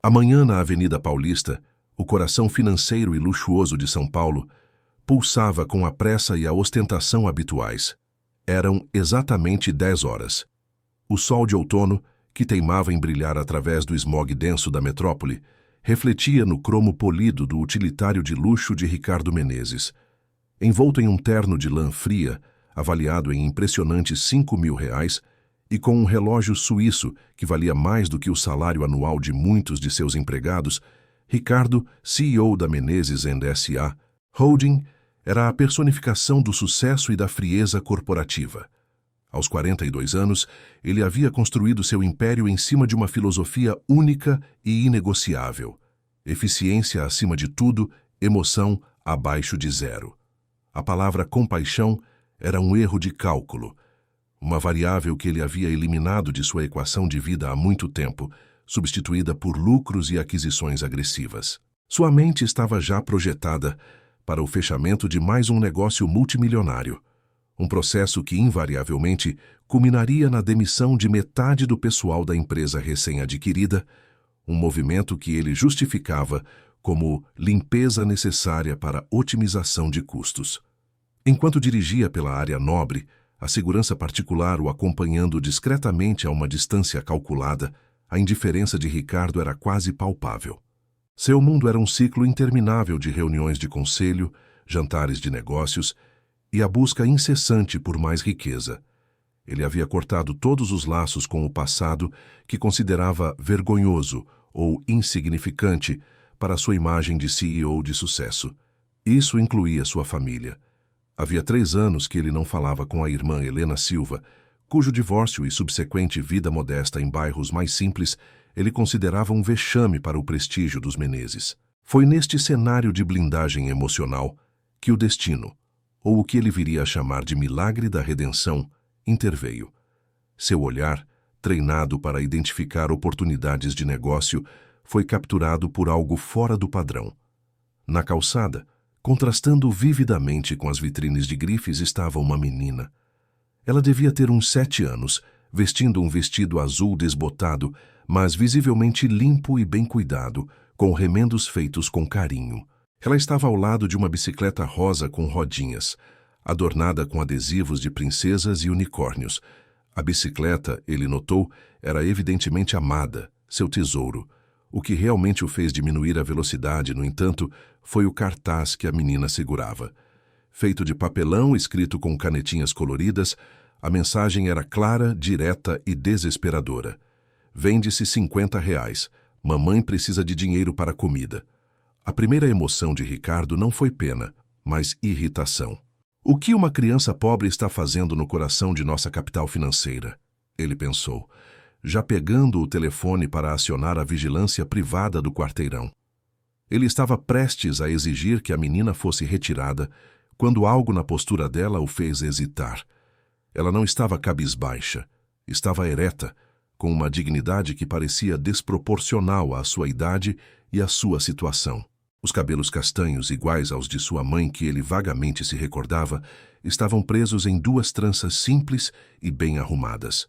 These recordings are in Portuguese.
Amanhã na Avenida Paulista, o coração financeiro e luxuoso de São Paulo, pulsava com a pressa e a ostentação habituais. Eram exatamente 10 horas. O sol de outono, que teimava em brilhar através do smog denso da metrópole, refletia no cromo polido do utilitário de luxo de Ricardo Menezes. Envolto em um terno de lã fria, avaliado em impressionantes R$ 5.000, e com um relógio suíço que valia mais do que o salário anual de muitos de seus empregados, Ricardo, CEO da Menezes & S.A. Holding, era a personificação do sucesso e da frieza corporativa. Aos 42 anos, ele havia construído seu império em cima de uma filosofia única e inegociável. Eficiência acima de tudo, emoção abaixo de zero. A palavra compaixão era um erro de cálculo, uma variável que ele havia eliminado de sua equação de vida há muito tempo, substituída por lucros e aquisições agressivas. Sua mente estava já projetada para o fechamento de mais um negócio multimilionário, um processo que invariavelmente culminaria na demissão de metade do pessoal da empresa recém-adquirida, um movimento que ele justificava como limpeza necessária para otimização de custos. Enquanto dirigia pela área nobre, a segurança particular o acompanhando discretamente a uma distância calculada, a indiferença de Ricardo era quase palpável. Seu mundo era um ciclo interminável de reuniões de conselho, jantares de negócios e a busca incessante por mais riqueza. Ele havia cortado todos os laços com o passado que considerava vergonhoso ou insignificante para sua imagem de CEO de sucesso. Isso incluía sua família. Havia 3 anos que ele não falava com a irmã Helena Silva, cujo divórcio e subsequente vida modesta em bairros mais simples ele considerava um vexame para o prestígio dos Menezes. Foi neste cenário de blindagem emocional que o destino, ou o que ele viria a chamar de milagre da redenção, interveio. Seu olhar, treinado para identificar oportunidades de negócio, foi capturado por algo fora do padrão. Na calçada, contrastando vividamente com as vitrines de grifes, estava uma menina. Ela devia ter uns 7 anos, vestindo um vestido azul desbotado, mas visivelmente limpo e bem cuidado, com remendos feitos com carinho. Ela estava ao lado de uma bicicleta rosa com rodinhas, adornada com adesivos de princesas e unicórnios. A bicicleta, ele notou, era evidentemente amada, seu tesouro. O que realmente o fez diminuir a velocidade, no entanto, foi o cartaz que a menina segurava. Feito de papelão escrito com canetinhas coloridas, a mensagem era clara, direta e desesperadora. Vende-se R$ 50. Mamãe precisa de dinheiro para comida. A primeira emoção de Ricardo não foi pena, mas irritação. O que uma criança pobre está fazendo no coração de nossa capital financeira? Ele pensou, já pegando o telefone para acionar a vigilância privada do quarteirão. Ele estava prestes a exigir que a menina fosse retirada, quando algo na postura dela o fez hesitar. Ela não estava cabisbaixa, estava ereta, com uma dignidade que parecia desproporcional à sua idade e à sua situação. Os cabelos castanhos, iguais aos de sua mãe que ele vagamente se recordava, estavam presos em 2 tranças simples e bem arrumadas.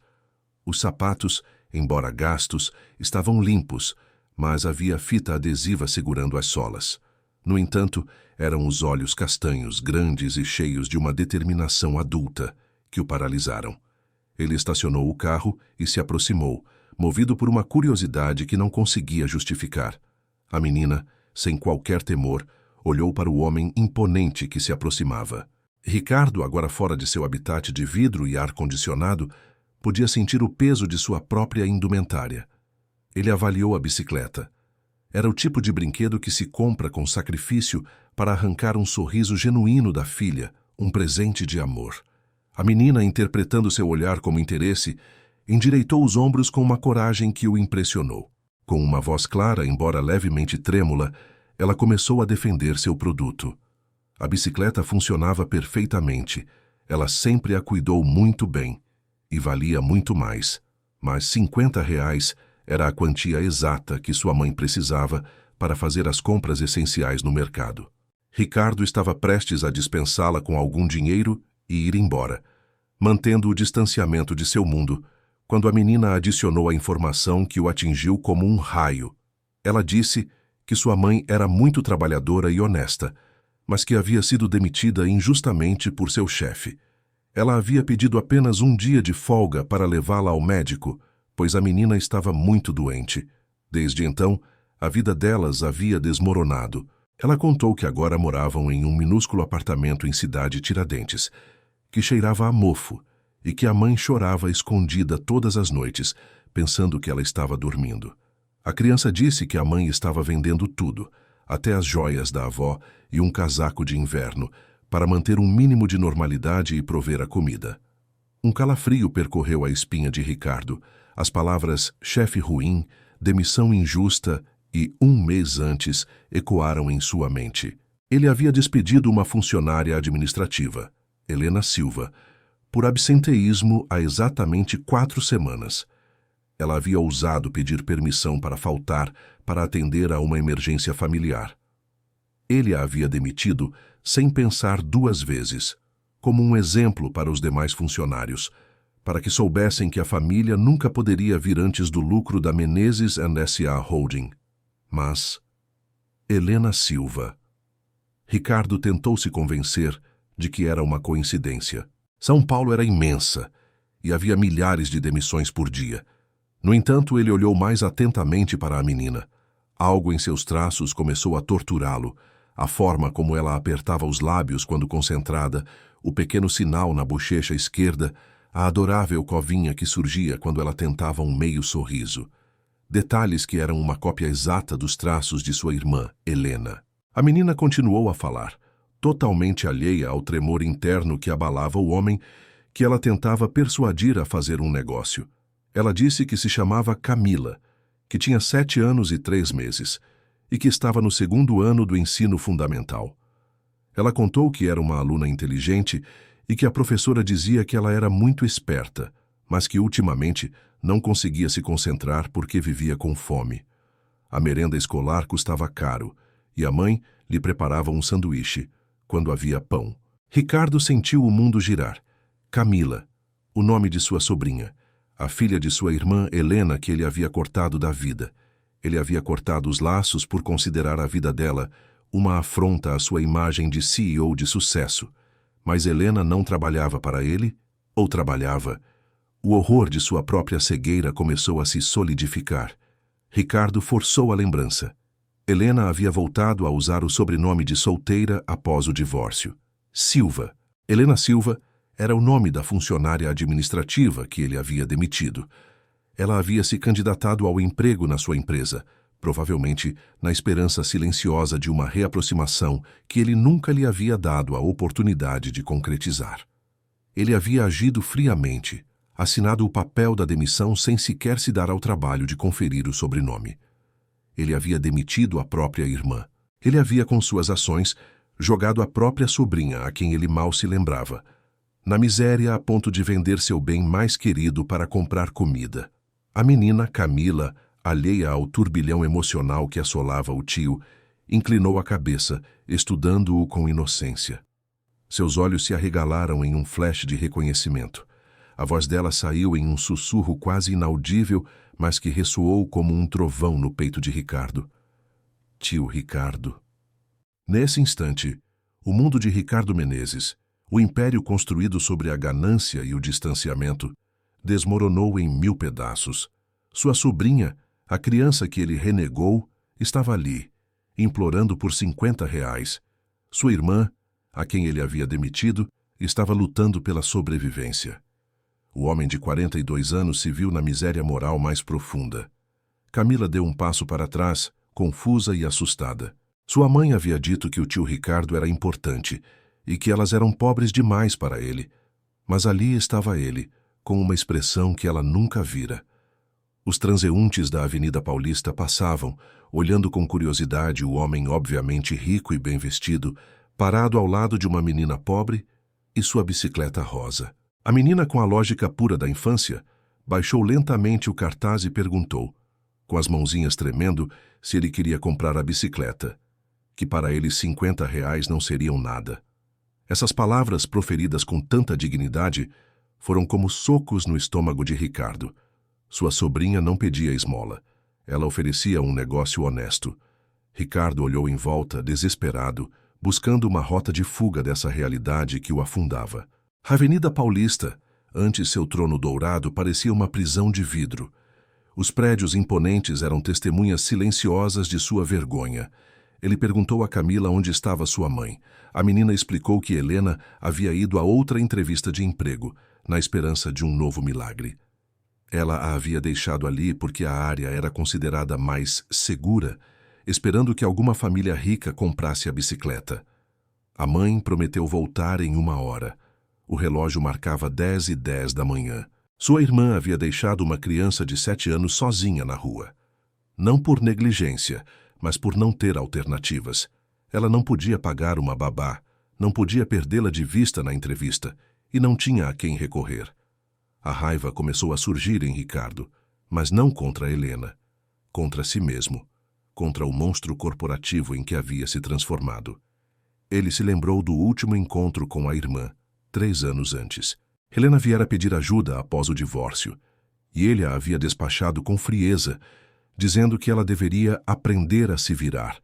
Os sapatos, embora gastos, estavam limpos, mas havia fita adesiva segurando as solas. No entanto, eram os olhos castanhos, grandes e cheios de uma determinação adulta, que o paralisaram. Ele estacionou o carro e se aproximou, movido por uma curiosidade que não conseguia justificar. A menina, sem qualquer temor, olhou para o homem imponente que se aproximava. Ricardo, agora fora de seu habitat de vidro e ar-condicionado, podia sentir o peso de sua própria indumentária. Ele avaliou a bicicleta. Era o tipo de brinquedo que se compra com sacrifício para arrancar um sorriso genuíno da filha, um presente de amor. A menina, interpretando seu olhar como interesse, endireitou os ombros com uma coragem que o impressionou. Com uma voz clara, embora levemente trêmula, ela começou a defender seu produto. A bicicleta funcionava perfeitamente. Ela sempre a cuidou muito bem. E valia muito mais. Mas R$ 50 era a quantia exata que sua mãe precisava para fazer as compras essenciais no mercado. Ricardo estava prestes a dispensá-la com algum dinheiro e ir embora, mantendo o distanciamento de seu mundo, quando a menina adicionou a informação que o atingiu como um raio. Ela disse que sua mãe era muito trabalhadora e honesta, mas que havia sido demitida injustamente por seu chefe. Ela havia pedido apenas um dia de folga para levá-la ao médico, pois a menina estava muito doente. Desde então, a vida delas havia desmoronado. Ela contou que agora moravam em um minúsculo apartamento em Cidade Tiradentes, que cheirava a mofo, e que a mãe chorava escondida todas as noites, pensando que ela estava dormindo. A criança disse que a mãe estava vendendo tudo, até as joias da avó e um casaco de inverno, para manter um mínimo de normalidade e prover a comida. Um calafrio percorreu a espinha de Ricardo. As palavras chefe ruim, demissão injusta e 1 mês antes ecoaram em sua mente. Ele havia despedido uma funcionária administrativa, Helena Silva, por absenteísmo há exatamente 4 semanas. Ela havia ousado pedir permissão para faltar para atender a uma emergência familiar. Ele a havia demitido sem pensar 2 vezes, como um exemplo para os demais funcionários, para que soubessem que a família nunca poderia vir antes do lucro da Menezes & S.A. Holding. Mas Helena Silva. Ricardo tentou se convencer de que era uma coincidência. São Paulo era imensa e havia milhares de demissões por dia. No entanto, ele olhou mais atentamente para a menina. Algo em seus traços começou a torturá-lo. A forma como ela apertava os lábios quando concentrada, o pequeno sinal na bochecha esquerda, a adorável covinha que surgia quando ela tentava um meio sorriso. Detalhes que eram uma cópia exata dos traços de sua irmã, Helena. A menina continuou a falar, totalmente alheia ao tremor interno que abalava o homem que ela tentava persuadir a fazer um negócio. Ela disse que se chamava Camila, que tinha 7 anos e 3 meses, e que estava no 2º ano do ensino fundamental. Ela contou que era uma aluna inteligente e que a professora dizia que ela era muito esperta, mas que ultimamente não conseguia se concentrar porque vivia com fome. A merenda escolar custava caro, e a mãe lhe preparava um sanduíche, quando havia pão. Ricardo sentiu o mundo girar. Camila, o nome de sua sobrinha, a filha de sua irmã Helena, que ele havia cortado da vida. Ele havia cortado os laços por considerar a vida dela uma afronta à sua imagem de CEO de sucesso. Mas Helena não trabalhava para ele, ou trabalhava? O horror de sua própria cegueira começou a se solidificar. Ricardo forçou a lembrança. Helena havia voltado a usar o sobrenome de solteira após o divórcio. Silva. Helena Silva era o nome da funcionária administrativa que ele havia demitido. Ela havia se candidatado ao emprego na sua empresa, provavelmente na esperança silenciosa de uma reaproximação que ele nunca lhe havia dado a oportunidade de concretizar. Ele havia agido friamente, assinado o papel da demissão sem sequer se dar ao trabalho de conferir o sobrenome. Ele havia demitido a própria irmã. Ele havia, com suas ações, jogado a própria sobrinha, a quem ele mal se lembrava, na miséria a ponto de vender seu bem mais querido para comprar comida. A menina, Camila, alheia ao turbilhão emocional que assolava o tio, inclinou a cabeça, estudando-o com inocência. Seus olhos se arregalaram em um flash de reconhecimento. A voz dela saiu em um sussurro quase inaudível, mas que ressoou como um trovão no peito de Ricardo. Tio Ricardo. Nesse instante, o mundo de Ricardo Menezes, o império construído sobre a ganância e o distanciamento, desmoronou em 1000 pedaços. Sua sobrinha, a criança que ele renegou, estava ali, implorando por R$ 50. Sua irmã, a quem ele havia demitido, estava lutando pela sobrevivência. O homem de 42 anos se viu na miséria moral mais profunda. Camila deu um passo para trás, confusa e assustada. Sua mãe havia dito que o tio Ricardo era importante e que elas eram pobres demais para ele. Mas ali estava ele, com uma expressão que ela nunca vira. Os transeuntes da Avenida Paulista passavam, olhando com curiosidade o homem obviamente rico e bem vestido, parado ao lado de uma menina pobre e sua bicicleta rosa. A menina, com a lógica pura da infância, baixou lentamente o cartaz e perguntou, com as mãozinhas tremendo, se ele queria comprar a bicicleta, que para ele R$ 50 não seriam nada. Essas palavras, proferidas com tanta dignidade, foram como socos no estômago de Ricardo. Sua sobrinha não pedia esmola. Ela oferecia um negócio honesto. Ricardo olhou em volta, desesperado, buscando uma rota de fuga dessa realidade que o afundava. A Avenida Paulista, antes seu trono dourado, parecia uma prisão de vidro. Os prédios imponentes eram testemunhas silenciosas de sua vergonha. Ele perguntou a Camila onde estava sua mãe. A menina explicou que Helena havia ido a outra entrevista de emprego, na esperança de um novo milagre. Ela a havia deixado ali porque a área era considerada mais segura, esperando que alguma família rica comprasse a bicicleta. A mãe prometeu voltar em 1 hora. O relógio marcava 10h10 da manhã. Sua irmã havia deixado uma criança de 7 anos sozinha na rua. Não por negligência, mas por não ter alternativas. Ela não podia pagar uma babá, não podia perdê-la de vista na entrevista e não tinha a quem recorrer. A raiva começou a surgir em Ricardo, mas não contra Helena, contra si mesmo, contra o monstro corporativo em que havia se transformado. Ele se lembrou do último encontro com a irmã, 3 anos antes. Helena viera pedir ajuda após o divórcio, e ele a havia despachado com frieza, dizendo que ela deveria aprender a se virar,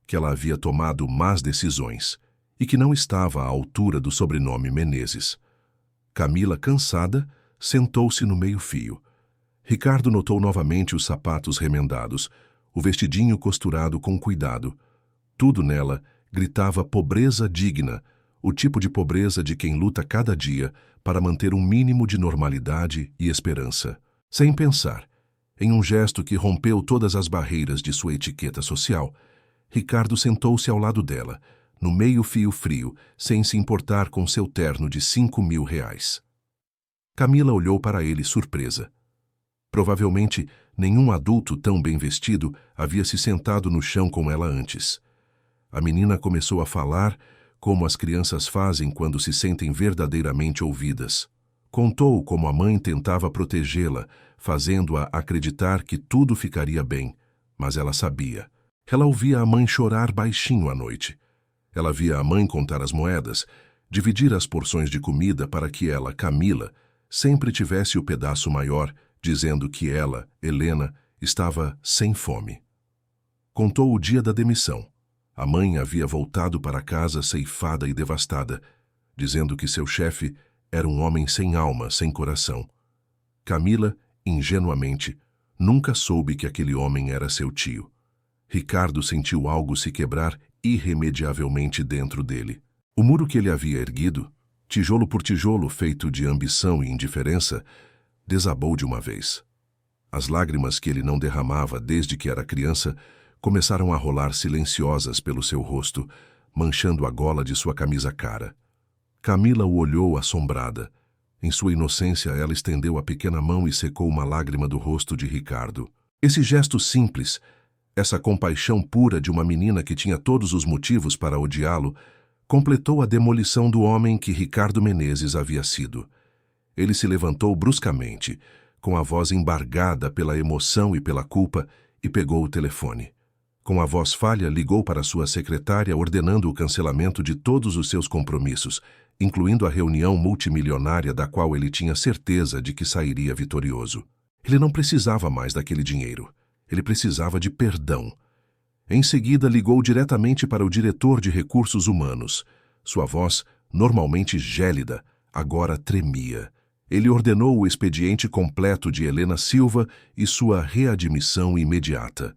que ela havia tomado más decisões e que não estava à altura do sobrenome Menezes. Camila, cansada, sentou-se no meio-fio. Ricardo notou novamente os sapatos remendados, o vestidinho costurado com cuidado. Tudo nela gritava pobreza digna, o tipo de pobreza de quem luta cada dia para manter um mínimo de normalidade e esperança. Sem pensar, em um gesto que rompeu todas as barreiras de sua etiqueta social, Ricardo sentou-se ao lado dela, no meio-fio frio, sem se importar com seu terno de R$ 5.000. Camila olhou para ele surpresa. Provavelmente, nenhum adulto tão bem vestido havia se sentado no chão com ela antes. A menina começou a falar como as crianças fazem quando se sentem verdadeiramente ouvidas. Contou como a mãe tentava protegê-la, fazendo-a acreditar que tudo ficaria bem, mas ela sabia. Ela ouvia a mãe chorar baixinho à noite. Ela via a mãe contar as moedas, dividir as porções de comida para que ela, Camila, sempre tivesse o pedaço maior, dizendo que ela, Helena, estava sem fome. Contou o dia da demissão. A mãe havia voltado para casa ceifada e devastada, dizendo que seu chefe era um homem sem alma, sem coração. Camila, ingenuamente, nunca soube que aquele homem era seu tio. Ricardo sentiu algo se quebrar irremediavelmente dentro dele. O muro que ele havia erguido, tijolo por tijolo feito de ambição e indiferença, desabou de uma vez. As lágrimas que ele não derramava desde que era criança começaram a rolar silenciosas pelo seu rosto, manchando a gola de sua camisa cara. Camila o olhou assombrada. Em sua inocência, ela estendeu a pequena mão e secou uma lágrima do rosto de Ricardo. Esse gesto simples, essa compaixão pura de uma menina que tinha todos os motivos para odiá-lo, completou a demolição do homem que Ricardo Menezes havia sido. Ele se levantou bruscamente, com a voz embargada pela emoção e pela culpa, e pegou o telefone. Com a voz falha, ligou para sua secretária ordenando o cancelamento de todos os seus compromissos, incluindo a reunião multimilionária da qual ele tinha certeza de que sairia vitorioso. Ele não precisava mais daquele dinheiro. Ele precisava de perdão. Em seguida, ligou diretamente para o diretor de recursos humanos. Sua voz, normalmente gélida, agora tremia. Ele ordenou o expediente completo de Helena Silva e sua readmissão imediata.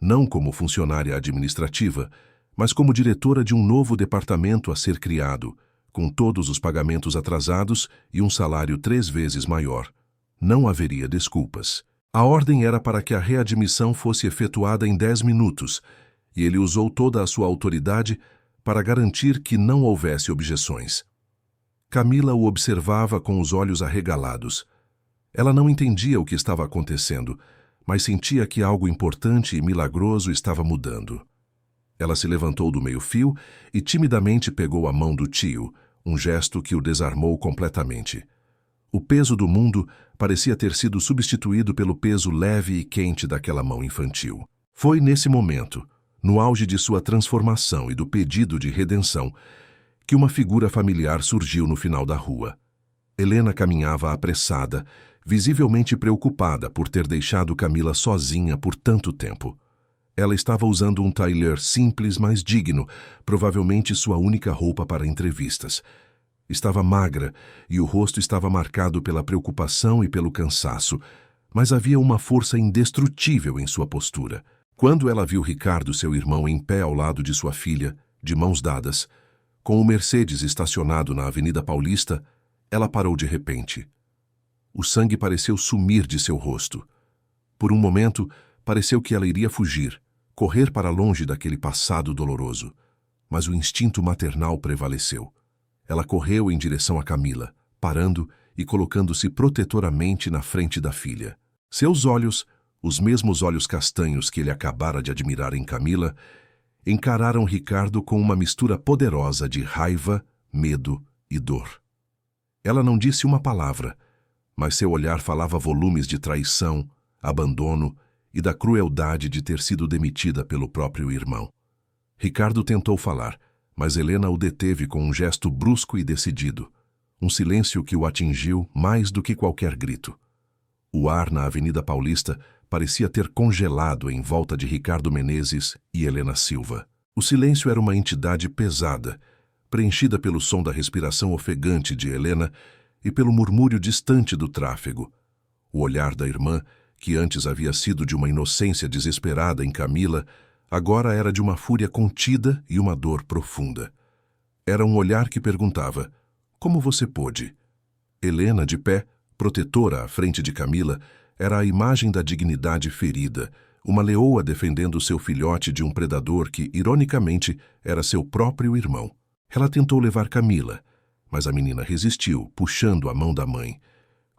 Não como funcionária administrativa, mas como diretora de um novo departamento a ser criado, com todos os pagamentos atrasados e um salário 3 vezes maior. Não haveria desculpas. A ordem era para que a readmissão fosse efetuada em 10 minutos, e ele usou toda a sua autoridade para garantir que não houvesse objeções. Camila o observava com os olhos arregalados. Ela não entendia o que estava acontecendo, mas sentia que algo importante e milagroso estava mudando. Ela se levantou do meio-fio e timidamente pegou a mão do tio, um gesto que o desarmou completamente. O peso do mundo parecia ter sido substituído pelo peso leve e quente daquela mão infantil. Foi nesse momento, no auge de sua transformação e do pedido de redenção, que uma figura familiar surgiu no final da rua. Helena caminhava apressada, visivelmente preocupada por ter deixado Camila sozinha por tanto tempo. Ela estava usando um tailleur simples, mas digno, provavelmente sua única roupa para entrevistas. Estava magra e o rosto estava marcado pela preocupação e pelo cansaço, mas havia uma força indestrutível em sua postura. Quando ela viu Ricardo, seu irmão, em pé ao lado de sua filha, de mãos dadas, com o Mercedes estacionado na Avenida Paulista, ela parou de repente. O sangue pareceu sumir de seu rosto. Por um momento, pareceu que ela iria fugir, correr para longe daquele passado doloroso. Mas o instinto maternal prevaleceu. Ela correu em direção a Camila, parando e colocando-se protetoramente na frente da filha. Seus olhos, os mesmos olhos castanhos que ele acabara de admirar em Camila, encararam Ricardo com uma mistura poderosa de raiva, medo e dor. Ela não disse uma palavra, mas seu olhar falava volumes de traição, abandono e da crueldade de ter sido demitida pelo próprio irmão. Ricardo tentou falar, mas Helena o deteve com um gesto brusco e decidido, um silêncio que o atingiu mais do que qualquer grito. O ar na Avenida Paulista parecia ter congelado em volta de Ricardo Menezes e Helena Silva. O silêncio era uma entidade pesada, preenchida pelo som da respiração ofegante de Helena e pelo murmúrio distante do tráfego. O olhar da irmã, que antes havia sido de uma inocência desesperada em Camila, agora era de uma fúria contida e uma dor profunda. Era um olhar que perguntava: como você pôde? Helena, de pé, protetora à frente de Camila, era a imagem da dignidade ferida, uma leoa defendendo seu filhote de um predador que, ironicamente, era seu próprio irmão. Ela tentou levar Camila, mas a menina resistiu, puxando a mão da mãe.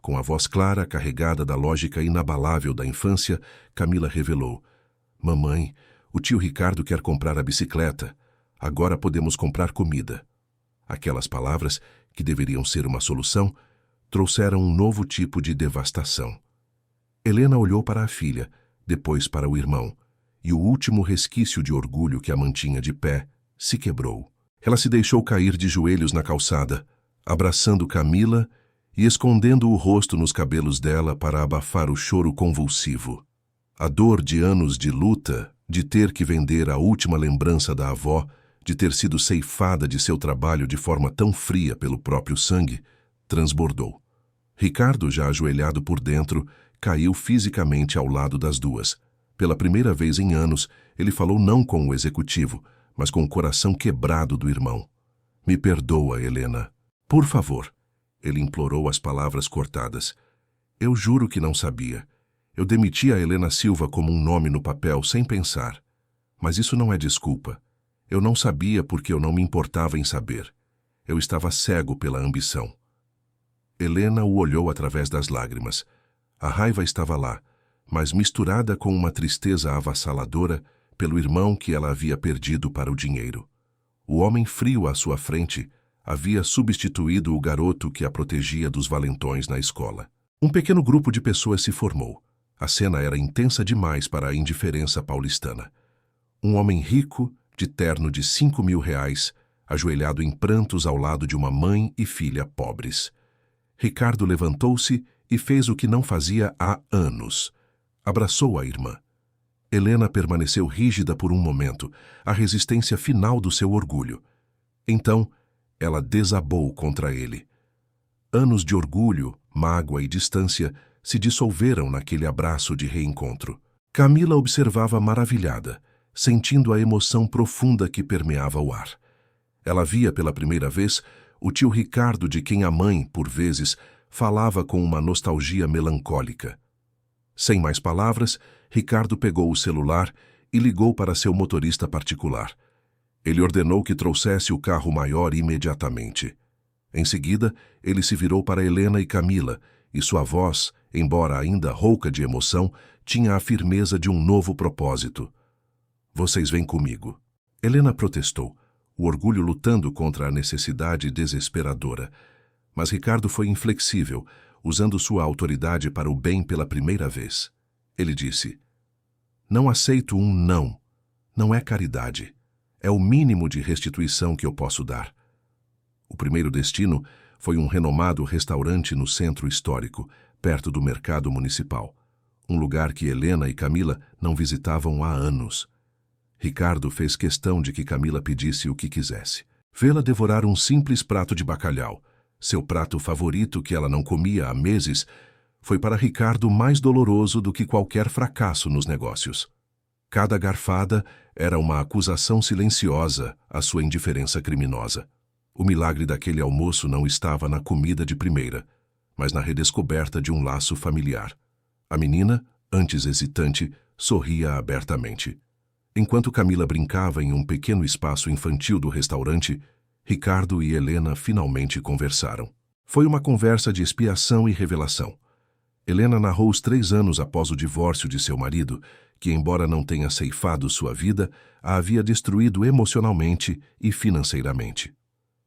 Com a voz clara, carregada da lógica inabalável da infância, Camila revelou: mamãe, o tio Ricardo quer comprar a bicicleta. Agora podemos comprar comida. Aquelas palavras, que deveriam ser uma solução, trouxeram um novo tipo de devastação. Helena olhou para a filha, depois para o irmão, e o último resquício de orgulho que a mantinha de pé se quebrou. Ela se deixou cair de joelhos na calçada, abraçando Camila e escondendo o rosto nos cabelos dela para abafar o choro convulsivo. A dor de anos de luta, de ter que vender a última lembrança da avó, de ter sido ceifada de seu trabalho de forma tão fria pelo próprio sangue, transbordou. Ricardo, já ajoelhado por dentro, caiu fisicamente ao lado das duas. Pela primeira vez em anos, ele falou não com o executivo, mas com o coração quebrado do irmão. Me perdoa, Helena. Por favor. Ele implorou as palavras cortadas. Eu juro que não sabia. Eu demiti a Helena Silva como um nome no papel sem pensar. Mas isso não é desculpa. Eu não sabia porque eu não me importava em saber. Eu estava cego pela ambição. Helena o olhou através das lágrimas. A raiva estava lá, mas misturada com uma tristeza avassaladora pelo irmão que ela havia perdido para o dinheiro. O homem frio à sua frente havia substituído o garoto que a protegia dos valentões na escola. Um pequeno grupo de pessoas se formou. A cena era intensa demais para a indiferença paulistana. Um homem rico, de terno de R$ 5.000, ajoelhado em prantos ao lado de uma mãe e filha pobres. Ricardo levantou-se e fez o que não fazia há anos. Abraçou a irmã. Helena permaneceu rígida por um momento, a resistência final do seu orgulho. Então, ela desabou contra ele. Anos de orgulho, mágoa e distância se dissolveram naquele abraço de reencontro. Camila observava maravilhada, sentindo a emoção profunda que permeava o ar. Ela via pela primeira vez o tio Ricardo de quem a mãe, por vezes, falava com uma nostalgia melancólica. Sem mais palavras, Ricardo pegou o celular e ligou para seu motorista particular. Ele ordenou que trouxesse o carro maior imediatamente. Em seguida, ele se virou para Helena e Camila, e sua voz, embora ainda rouca de emoção, tinha a firmeza de um novo propósito. Vocês vêm comigo. Helena protestou, o orgulho lutando contra a necessidade desesperadora. Mas Ricardo foi inflexível, usando sua autoridade para o bem pela primeira vez. Ele disse: não aceito um não. Não é caridade. É o mínimo de restituição que eu posso dar. O primeiro destino foi um renomado restaurante no centro histórico, perto do mercado municipal, um lugar que Helena e Camila não visitavam há anos. Ricardo fez questão de que Camila pedisse o que quisesse. Vê-la devorar um simples prato de bacalhau, seu prato favorito que ela não comia há meses, foi para Ricardo mais doloroso do que qualquer fracasso nos negócios. Cada garfada era uma acusação silenciosa à sua indiferença criminosa. O milagre daquele almoço não estava na comida de primeira, mas na redescoberta de um laço familiar. A menina, antes hesitante, sorria abertamente. Enquanto Camila brincava em um pequeno espaço infantil do restaurante, Ricardo e Helena finalmente conversaram. Foi uma conversa de expiação e revelação. Helena narrou os 3 anos após o divórcio de seu marido, que, embora não tenha ceifado sua vida, a havia destruído emocionalmente e financeiramente.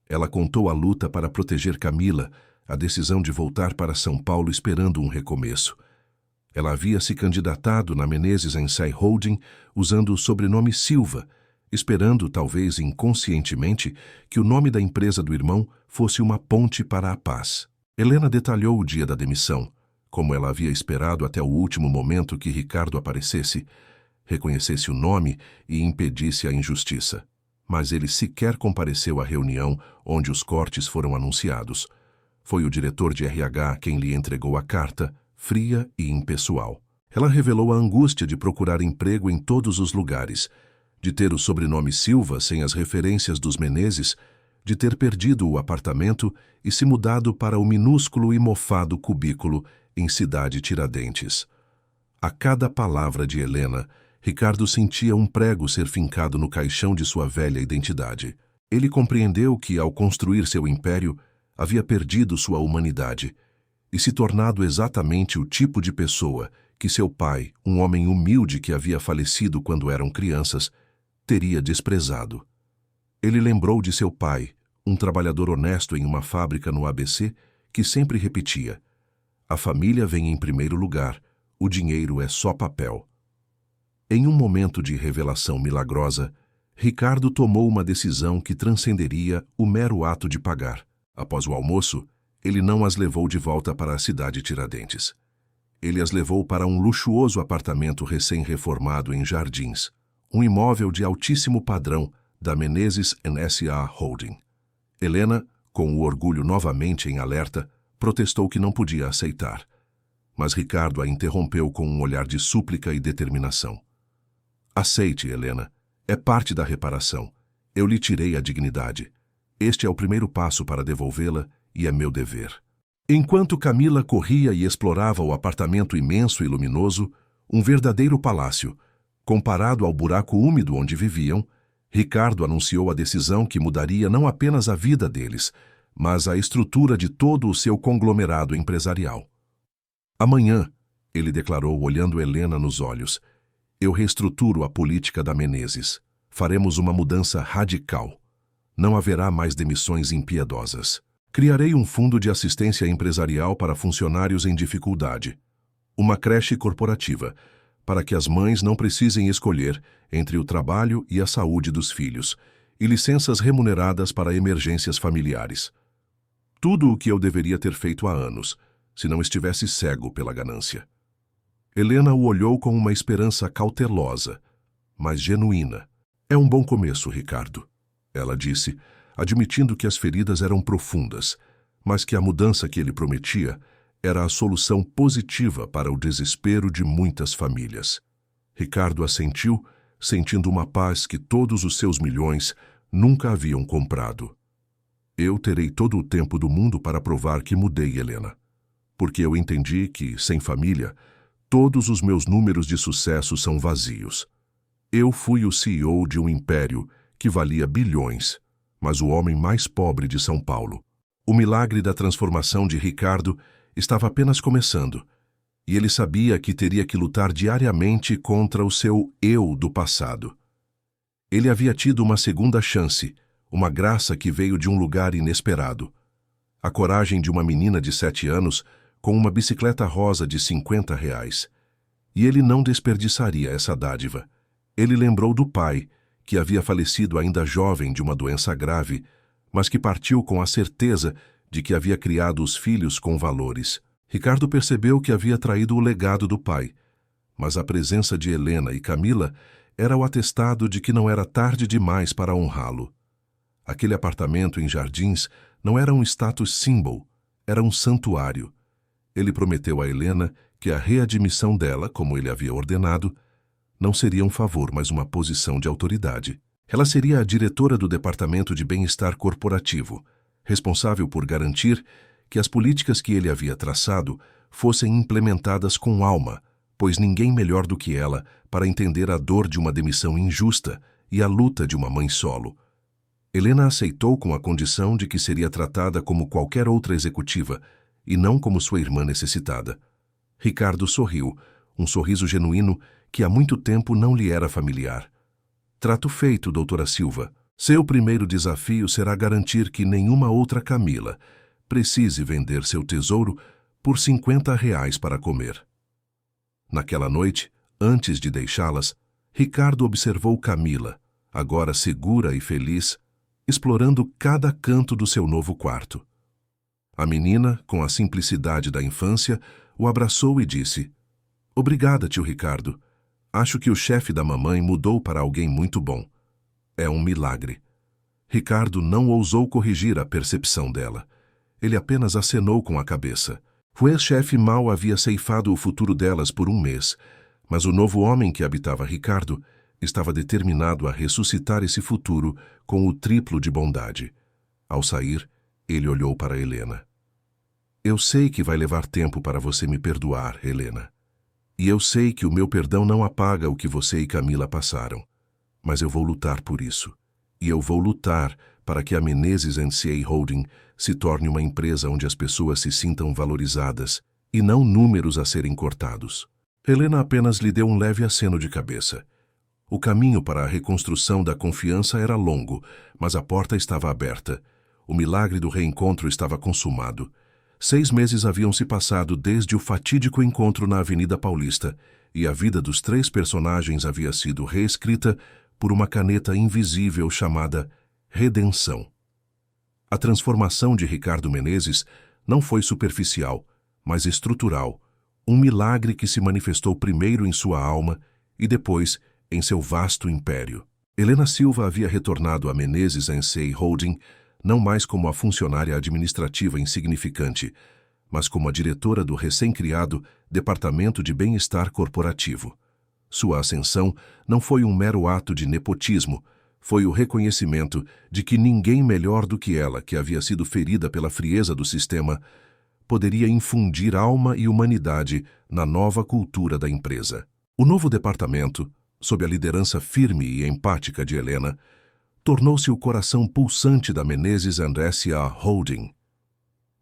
Ela contou a luta para proteger Camila, a decisão de voltar para São Paulo esperando um recomeço. Ela havia se candidatado na Menezes Ensai Holding usando o sobrenome Silva, esperando, talvez inconscientemente, que o nome da empresa do irmão fosse uma ponte para a paz. Helena detalhou o dia da demissão, como ela havia esperado até o último momento que Ricardo aparecesse, reconhecesse o nome e impedisse a injustiça. Mas ele sequer compareceu à reunião onde os cortes foram anunciados. Foi o diretor de RH quem lhe entregou a carta, fria e impessoal. Ela revelou a angústia de procurar emprego em todos os lugares, de ter o sobrenome Silva sem as referências dos Menezes, de ter perdido o apartamento e se mudado para o minúsculo e mofado cubículo em Cidade Tiradentes. A cada palavra de Helena, Ricardo sentia um prego ser fincado no caixão de sua velha identidade. Ele compreendeu que, ao construir seu império, havia perdido sua humanidade e se tornado exatamente o tipo de pessoa que seu pai, um homem humilde que havia falecido quando eram crianças, teria desprezado. Ele lembrou de seu pai, um trabalhador honesto em uma fábrica no ABC, que sempre repetia: "A família vem em primeiro lugar, o dinheiro é só papel." Em um momento de revelação milagrosa, Ricardo tomou uma decisão que transcenderia o mero ato de pagar. Após o almoço, ele não as levou de volta para a Cidade Tiradentes. Ele as levou para um luxuoso apartamento recém-reformado em Jardins, um imóvel de altíssimo padrão da Menezes S.A. Holding. Helena, com o orgulho novamente em alerta, protestou que não podia aceitar. Mas Ricardo a interrompeu com um olhar de súplica e determinação. "Aceite, Helena. É parte da reparação. Eu lhe tirei a dignidade. Este é o primeiro passo para devolvê-la e é meu dever." Enquanto Camila corria e explorava o apartamento imenso e luminoso, um verdadeiro palácio, comparado ao buraco úmido onde viviam, Ricardo anunciou a decisão que mudaria não apenas a vida deles, mas a estrutura de todo o seu conglomerado empresarial. "Amanhã", ele declarou olhando Helena nos olhos, "eu reestruturo a política da Menezes. Faremos uma mudança radical. Não haverá mais demissões impiedosas. Criarei um fundo de assistência empresarial para funcionários em dificuldade. Uma creche corporativa, para que as mães não precisem escolher entre o trabalho e a saúde dos filhos, e licenças remuneradas para emergências familiares. Tudo o que eu deveria ter feito há anos, se não estivesse cego pela ganância." Helena o olhou com uma esperança cautelosa, mas genuína. "É um bom começo, Ricardo," ela disse, admitindo que as feridas eram profundas, mas que a mudança que ele prometia era a solução positiva para o desespero de muitas famílias. Ricardo assentiu, sentindo uma paz que todos os seus milhões nunca haviam comprado. "Eu terei todo o tempo do mundo para provar que mudei, Helena, porque eu entendi que, sem família, todos os meus números de sucesso são vazios. Eu fui o CEO de um império que valia bilhões, mas o homem mais pobre de São Paulo." O milagre da transformação de Ricardo estava apenas começando, e ele sabia que teria que lutar diariamente contra o seu eu do passado. Ele havia tido uma segunda chance, uma graça que veio de um lugar inesperado. A coragem de uma menina de 7 anos com uma bicicleta rosa de R$ 50. E ele não desperdiçaria essa dádiva. Ele lembrou do pai, que havia falecido ainda jovem de uma doença grave, mas que partiu com a certeza de que havia criado os filhos com valores. Ricardo percebeu que havia traído o legado do pai, mas a presença de Helena e Camila era o atestado de que não era tarde demais para honrá-lo. Aquele apartamento em Jardins não era um status symbol, era um santuário. Ele prometeu a Helena que a readmissão dela, como ele havia ordenado, não seria um favor, mas uma posição de autoridade. Ela seria a diretora do Departamento de Bem-Estar Corporativo, responsável por garantir que as políticas que ele havia traçado fossem implementadas com alma, pois ninguém melhor do que ela para entender a dor de uma demissão injusta e a luta de uma mãe solo. Helena aceitou com a condição de que seria tratada como qualquer outra executiva e não como sua irmã necessitada. Ricardo sorriu, um sorriso genuíno que há muito tempo não lhe era familiar. Trato feito, doutora Silva. Seu primeiro desafio será garantir que nenhuma outra Camila precise vender seu tesouro por R$ 50 para comer. Naquela noite, antes de deixá-las, Ricardo observou Camila, agora segura e feliz, explorando cada canto do seu novo quarto. A menina, com a simplicidade da infância, o abraçou e disse: "Obrigada, tio Ricardo. Acho que o chefe da mamãe mudou para alguém muito bom. É um milagre." Ricardo não ousou corrigir a percepção dela. Ele apenas acenou com a cabeça. O ex-chefe mal havia ceifado o futuro delas por um mês, mas o novo homem que habitava Ricardo estava determinado a ressuscitar esse futuro com o triplo de bondade. Ao sair, ele olhou para Helena. "Eu sei que vai levar tempo para você me perdoar, Helena. E eu sei que o meu perdão não apaga o que você e Camila passaram. Mas eu vou lutar por isso. E eu vou lutar para que a Menezes N.C.A. Holding se torne uma empresa onde as pessoas se sintam valorizadas e não números a serem cortados." Helena apenas lhe deu um leve aceno de cabeça. O caminho para a reconstrução da confiança era longo, mas a porta estava aberta. O milagre do reencontro estava consumado. 6 meses haviam se passado desde o fatídico encontro na Avenida Paulista, e a vida dos 3 personagens havia sido reescrita por uma caneta invisível chamada redenção. A transformação de Ricardo Menezes não foi superficial, mas estrutural, um milagre que se manifestou primeiro em sua alma e depois em seu vasto império. Helena Silva havia retornado a Menezes N.C.A. Holding não mais como a funcionária administrativa insignificante, mas como a diretora do recém-criado Departamento de Bem-Estar Corporativo. Sua ascensão não foi um mero ato de nepotismo, foi o reconhecimento de que ninguém melhor do que ela, que havia sido ferida pela frieza do sistema, poderia infundir alma e humanidade na nova cultura da empresa. O novo departamento, sob a liderança firme e empática de Helena, tornou-se o coração pulsante da Menezes S.A. Holding.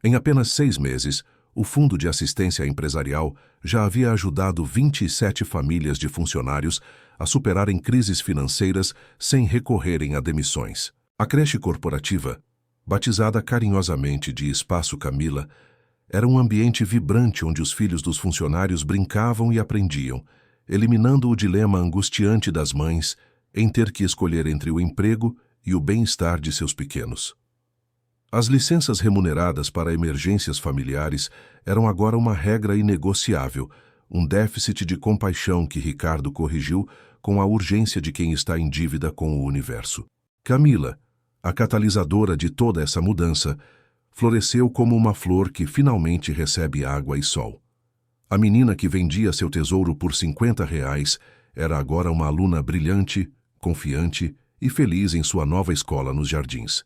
Em apenas 6 meses, o Fundo de Assistência Empresarial já havia ajudado 27 famílias de funcionários a superarem crises financeiras sem recorrerem a demissões. A creche corporativa, batizada carinhosamente de Espaço Camila, era um ambiente vibrante onde os filhos dos funcionários brincavam e aprendiam, eliminando o dilema angustiante das mães em ter que escolher entre o emprego e o bem-estar de seus pequenos. As licenças remuneradas para emergências familiares eram agora uma regra inegociável, um déficit de compaixão que Ricardo corrigiu com a urgência de quem está em dívida com o universo. Camila, a catalisadora de toda essa mudança, floresceu como uma flor que finalmente recebe água e sol. A menina que vendia seu tesouro por R$ 50 era agora uma aluna brilhante, confiante e feliz em sua nova escola nos Jardins.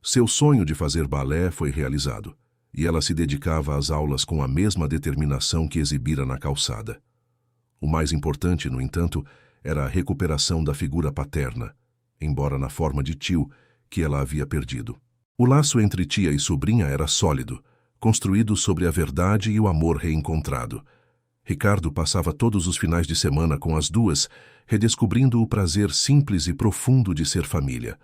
Seu sonho de fazer balé foi realizado, e ela se dedicava às aulas com a mesma determinação que exibira na calçada. O mais importante, no entanto, era a recuperação da figura paterna, embora na forma de tio, que ela havia perdido. O laço entre tia e sobrinha era sólido, construído sobre a verdade e o amor reencontrado. Ricardo passava todos os finais de semana com as duas, redescobrindo o prazer simples e profundo de ser família.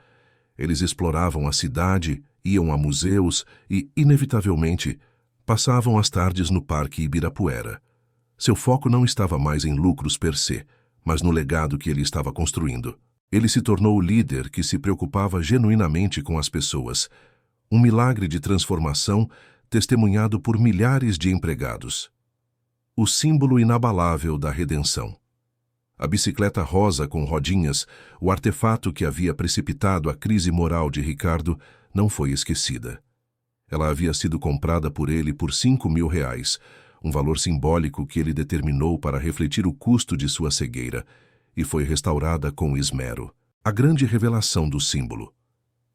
Eles exploravam a cidade, iam a museus e, inevitavelmente, passavam as tardes no Parque Ibirapuera. Seu foco não estava mais em lucros per se, mas no legado que ele estava construindo. Ele se tornou o líder que se preocupava genuinamente com as pessoas. Um milagre de transformação testemunhado por milhares de empregados. O símbolo inabalável da redenção. A bicicleta rosa com rodinhas, o artefato que havia precipitado a crise moral de Ricardo, não foi esquecida. Ela havia sido comprada por ele por R$ 5.000, um valor simbólico que ele determinou para refletir o custo de sua cegueira, e foi restaurada com esmero. A grande revelação do símbolo.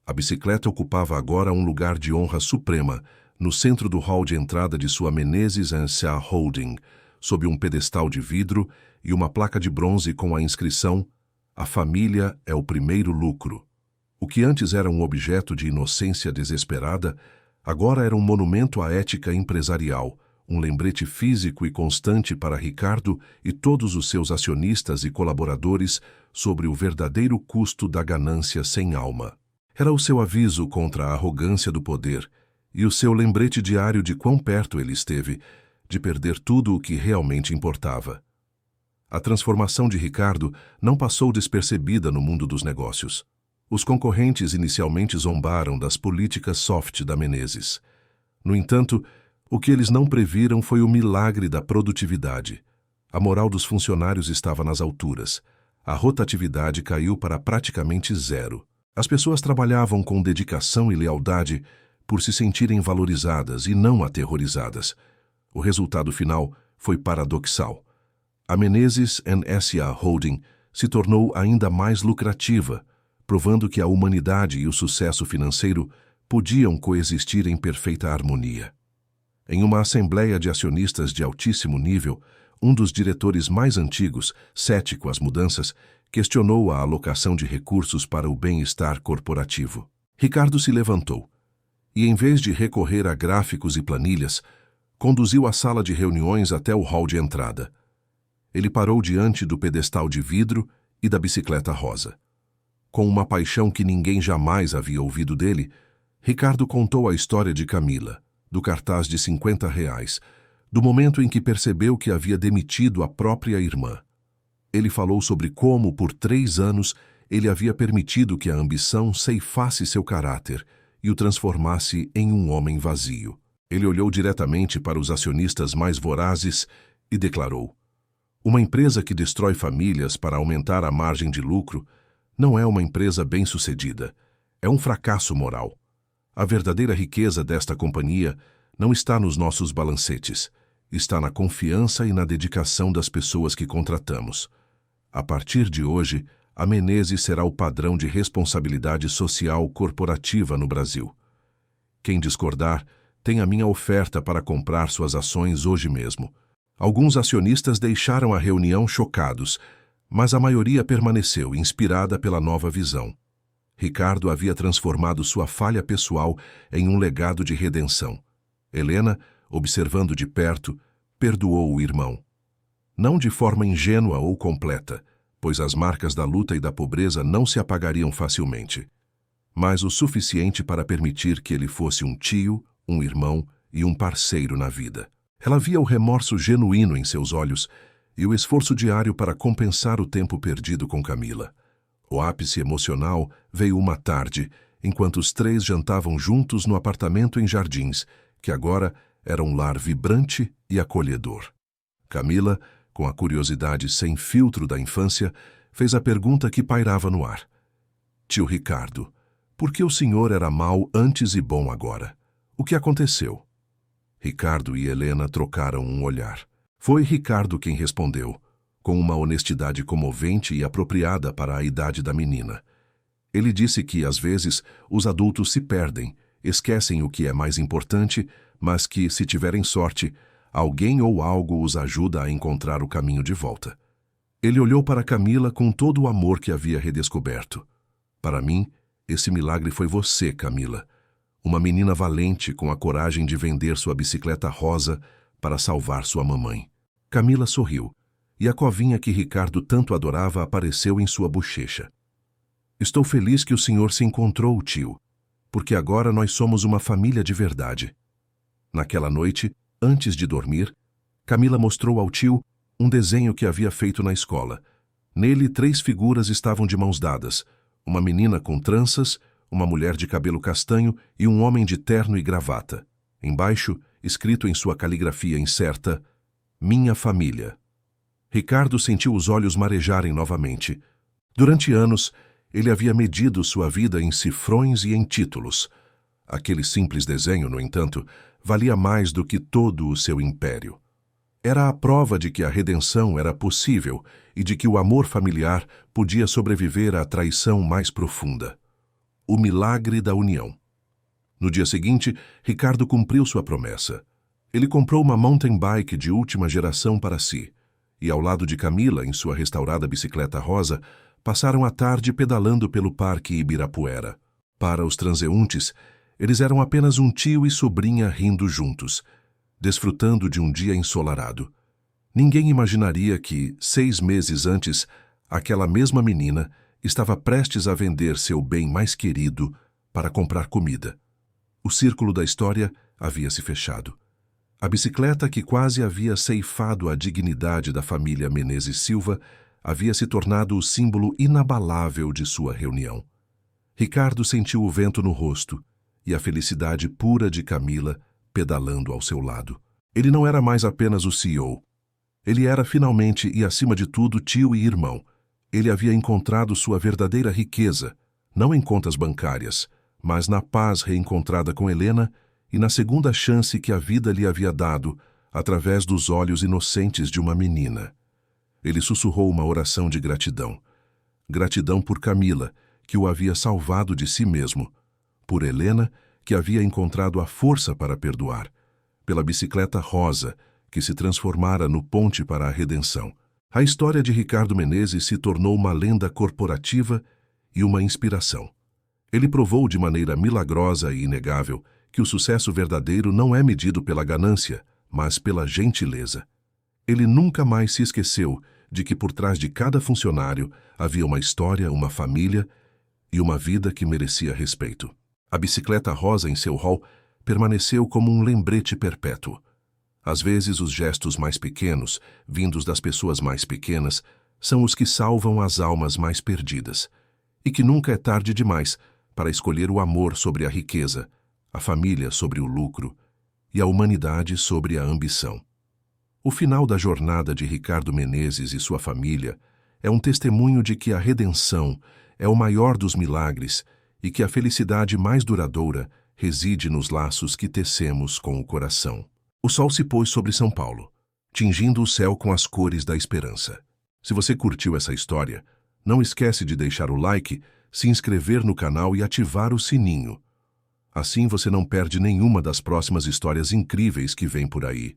A bicicleta ocupava agora um lugar de honra suprema no centro do hall de entrada de sua Menezes & Cia Holding, sob um pedestal de vidro e uma placa de bronze com a inscrição "A família é o primeiro lucro". O que antes era um objeto de inocência desesperada, agora era um monumento à ética empresarial, um lembrete físico e constante para Ricardo e todos os seus acionistas e colaboradores sobre o verdadeiro custo da ganância sem alma. Era o seu aviso contra a arrogância do poder e o seu lembrete diário de quão perto ele esteve de perder tudo o que realmente importava. A transformação de Ricardo não passou despercebida no mundo dos negócios. Os concorrentes inicialmente zombaram das políticas soft da Menezes. No entanto, o que eles não previram foi o milagre da produtividade. A moral dos funcionários estava nas alturas. A rotatividade caiu para praticamente zero. As pessoas trabalhavam com dedicação e lealdade por se sentirem valorizadas e não aterrorizadas. O resultado final foi paradoxal. A Menezes & Cia Holding se tornou ainda mais lucrativa, provando que a humanidade e o sucesso financeiro podiam coexistir em perfeita harmonia. Em uma assembleia de acionistas de altíssimo nível, um dos diretores mais antigos, cético às mudanças, questionou a alocação de recursos para o bem-estar corporativo. Ricardo se levantou e, em vez de recorrer a gráficos e planilhas, conduziu a sala de reuniões até o hall de entrada. Ele parou diante do pedestal de vidro e da bicicleta rosa. Com uma paixão que ninguém jamais havia ouvido dele, Ricardo contou a história de Camila, do cartaz de R$ 50, do momento em que percebeu que havia demitido a própria irmã. Ele falou sobre como, por 3 anos, ele havia permitido que a ambição ceifasse seu caráter e o transformasse em um homem vazio. Ele olhou diretamente para os acionistas mais vorazes e declarou: "Uma empresa que destrói famílias para aumentar a margem de lucro não é uma empresa bem-sucedida, é um fracasso moral. A verdadeira riqueza desta companhia não está nos nossos balancetes, está na confiança e na dedicação das pessoas que contratamos. A partir de hoje, a Menezes será o padrão de responsabilidade social corporativa no Brasil. Quem discordar, tem a minha oferta para comprar suas ações hoje mesmo." Alguns acionistas deixaram a reunião chocados, mas a maioria permaneceu inspirada pela nova visão. Ricardo havia transformado sua falha pessoal em um legado de redenção. Helena, observando de perto, perdoou o irmão. Não de forma ingênua ou completa, pois as marcas da luta e da pobreza não se apagariam facilmente, mas o suficiente para permitir que ele fosse um tio, um irmão e um parceiro na vida. Ela via o remorso genuíno em seus olhos e o esforço diário para compensar o tempo perdido com Camila. O ápice emocional veio uma tarde, enquanto os 3 jantavam juntos no apartamento em Jardins, que agora era um lar vibrante e acolhedor. Camila, com a curiosidade sem filtro da infância, fez a pergunta que pairava no ar. "Tio Ricardo, por que o senhor era mau antes e bom agora? O que aconteceu?" Ricardo e Helena trocaram um olhar. Foi Ricardo quem respondeu, com uma honestidade comovente e apropriada para a idade da menina. Ele disse que, às vezes, os adultos se perdem, esquecem o que é mais importante, mas que, se tiverem sorte, alguém ou algo os ajuda a encontrar o caminho de volta. Ele olhou para Camila com todo o amor que havia redescoberto. "Para mim, esse milagre foi você, Camila. Uma menina valente com a coragem de vender sua bicicleta rosa para salvar sua mamãe." Camila sorriu, e a covinha que Ricardo tanto adorava apareceu em sua bochecha. "Estou feliz que o senhor se encontrou, tio, porque agora nós somos uma família de verdade." Naquela noite, antes de dormir, Camila mostrou ao tio um desenho que havia feito na escola. Nele, 3 figuras estavam de mãos dadas: uma menina com tranças, uma mulher de cabelo castanho e um homem de terno e gravata. Embaixo, escrito em sua caligrafia incerta, Minha família. Ricardo sentiu os olhos marejarem novamente. Durante anos, ele havia medido sua vida em cifrões e em títulos. Aquele simples desenho, no entanto, valia mais do que todo o seu império. Era a prova de que a redenção era possível e de que o amor familiar podia sobreviver à traição mais profunda. O milagre da união. No dia seguinte, Ricardo cumpriu sua promessa. Ele comprou uma mountain bike de última geração para si, e ao lado de Camila, em sua restaurada bicicleta rosa, passaram a tarde pedalando pelo Parque Ibirapuera. Para os transeuntes, eles eram apenas um tio e sobrinha rindo juntos, desfrutando de um dia ensolarado. Ninguém imaginaria que, 6 meses antes, aquela mesma menina estava prestes a vender seu bem mais querido para comprar comida. O círculo da história havia se fechado. A bicicleta que quase havia ceifado a dignidade da família Menezes Silva havia se tornado o símbolo inabalável de sua reunião. Ricardo sentiu o vento no rosto e a felicidade pura de Camila pedalando ao seu lado. Ele não era mais apenas o CEO. Ele era finalmente e acima de tudo tio e irmão. Ele havia encontrado sua verdadeira riqueza, não em contas bancárias, mas na paz reencontrada com Helena e na segunda chance que a vida lhe havia dado através dos olhos inocentes de uma menina. Ele sussurrou uma oração de gratidão. Gratidão por Camila, que o havia salvado de si mesmo, por Helena, que havia encontrado a força para perdoar, pela bicicleta rosa, que se transformara no ponte para a redenção. A história de Ricardo Menezes se tornou uma lenda corporativa e uma inspiração. Ele provou de maneira milagrosa e inegável que o sucesso verdadeiro não é medido pela ganância, mas pela gentileza. Ele nunca mais se esqueceu de que por trás de cada funcionário havia uma história, uma família e uma vida que merecia respeito. A bicicleta rosa em seu hall permaneceu como um lembrete perpétuo. Às vezes, os gestos mais pequenos, vindos das pessoas mais pequenas, são os que salvam as almas mais perdidas. E que nunca é tarde demais para escolher o amor sobre a riqueza, a família sobre o lucro e a humanidade sobre a ambição. O final da jornada de Ricardo Menezes e sua família é um testemunho de que a redenção é o maior dos milagres e que a felicidade mais duradoura reside nos laços que tecemos com o coração. O sol se pôs sobre São Paulo, tingindo o céu com as cores da esperança. Se você curtiu essa história, não esquece de deixar o like, se inscrever no canal e ativar o sininho. Assim você não perde nenhuma das próximas histórias incríveis que vêm por aí.